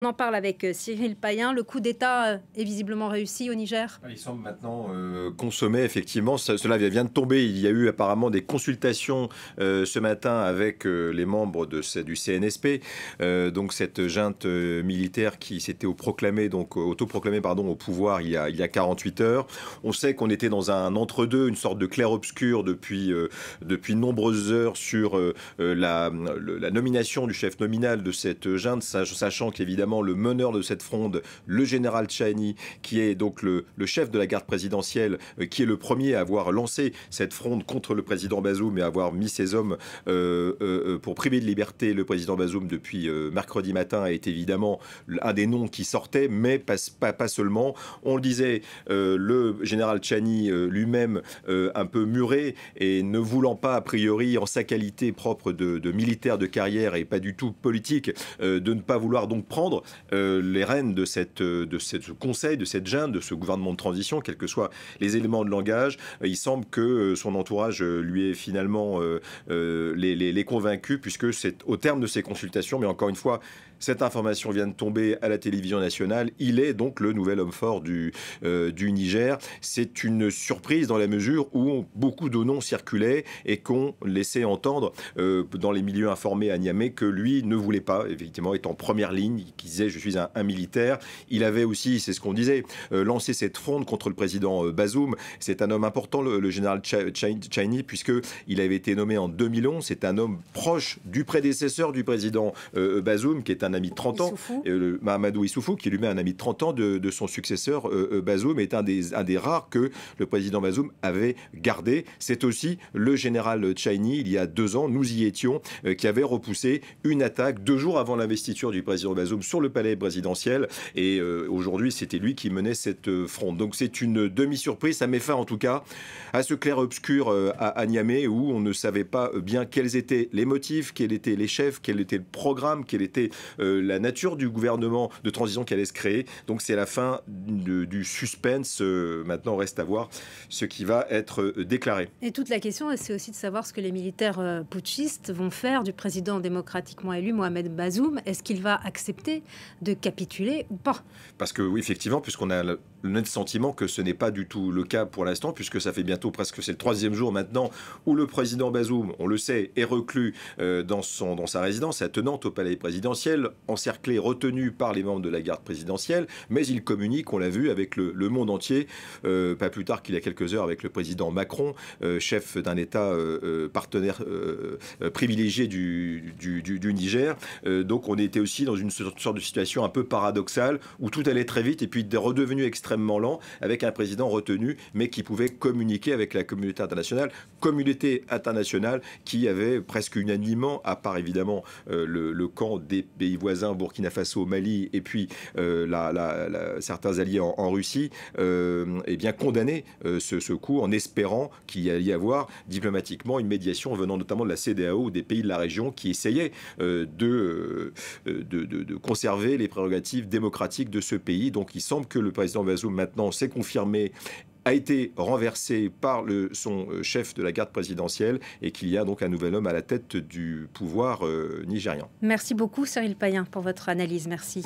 On en parle avec Cyril Payen. Le coup d'État est visiblement réussi au Niger. Il semble maintenant consommer, effectivement. Cela vient de tomber. Il y a eu apparemment des consultations ce matin avec les membres du CNSP, donc cette junte militaire qui s'était autoproclamée au pouvoir il y a 48 heures. On sait qu'on était dans un entre-deux, une sorte de clair-obscur depuis de nombreuses heures sur la nomination du chef nominal de cette junte, sachant qu'évidemment le meneur de cette fronde, le général Tchani, qui est donc le chef de la garde présidentielle, qui est le premier à avoir lancé cette fronde contre le président Bazoum et à avoir mis ses hommes pour priver de liberté le président Bazoum depuis mercredi matin, est évidemment un des noms qui sortait, mais pas seulement. On le disait, le général Tchani lui-même un peu muré et ne voulant pas, a priori, en sa qualité propre de militaire de carrière et pas du tout politique, de ne pas vouloir donc prendre les rênes de ce conseil, de cette junte, de ce gouvernement de transition, quels que soient les éléments de langage. Il semble que son entourage lui ait finalement les convaincu, puisque c'est au terme de ces consultations, mais encore une fois, cette information vient de tomber à la télévision nationale. Il est donc le nouvel homme fort du Niger. C'est une surprise dans la mesure où beaucoup de noms circulaient et qu'on laissait entendre dans les milieux informés à Niamey que lui ne voulait pas, effectivement, être en première ligne, qui disait « je suis un militaire ». Il avait aussi, c'est ce qu'on disait, lancé cette fronde contre le président Bazoum. C'est un homme important, le général Tchani, puisqu'il avait été nommé en 2011. C'est un homme proche du prédécesseur du président Bazoum, qui est un ami de 30 ans, Mahamadou Issoufou, qui est lui-même un ami de 30 ans de son successeur Bazoum, est un des rares que le président Bazoum avait gardé. C'est aussi le général Tchani, il y a 2 ans, nous y étions, qui avait repoussé une attaque 2 jours avant l'investiture du président Bazoum sur le palais présidentiel. Et aujourd'hui, c'était lui qui menait cette fronde. Donc c'est une demi-surprise. Ça met fin, en tout cas, à ce clair-obscur à Niamey, où on ne savait pas bien quels étaient les motifs, quels étaient les chefs, quel était le programme, quelle était la nature du gouvernement de transition qui allait se créer. Donc c'est la fin du suspense. Maintenant, reste à voir ce qui va être déclaré. Et toute la question, c'est aussi de savoir ce que les militaires putschistes vont faire du président démocratiquement élu, Mohamed Bazoum. Est-ce qu'il va accepter de capituler ou pas? Parce que oui, effectivement, puisqu'on a le net sentiment que ce n'est pas du tout le cas pour l'instant, puisque ça fait bientôt presque, c'est le 3e jour maintenant, où le président Bazoum, on le sait, est reclus dans sa résidence attenante au palais présidentiel, encerclé, retenu par les membres de la garde présidentielle, mais il communique, on l'a vu, avec le monde entier, pas plus tard qu'il y a quelques heures avec le président Macron, chef d'un État partenaire privilégié du Niger. Donc on était aussi dans une sorte de situation un peu paradoxale, où tout allait très vite et puis redevenu extrêmement lent, avec un président retenu, mais qui pouvait communiquer avec la communauté internationale qui avait presque unanimement, à part évidemment le camp des pays voisins, Burkina Faso, Mali, et puis certains alliés en Russie, bien condamné ce coup, en espérant qu'il allait y avoir diplomatiquement une médiation venant notamment de la CEDEAO ou des pays de la région qui essayaient de conserver les prérogatives démocratiques de ce pays. Donc il semble que le président Bazoum maintenant s'est confirmé, a été renversé par son chef de la garde présidentielle, et qu'il y a donc un nouvel homme à la tête du pouvoir nigérian. Merci beaucoup Cyril Payen pour votre analyse. Merci.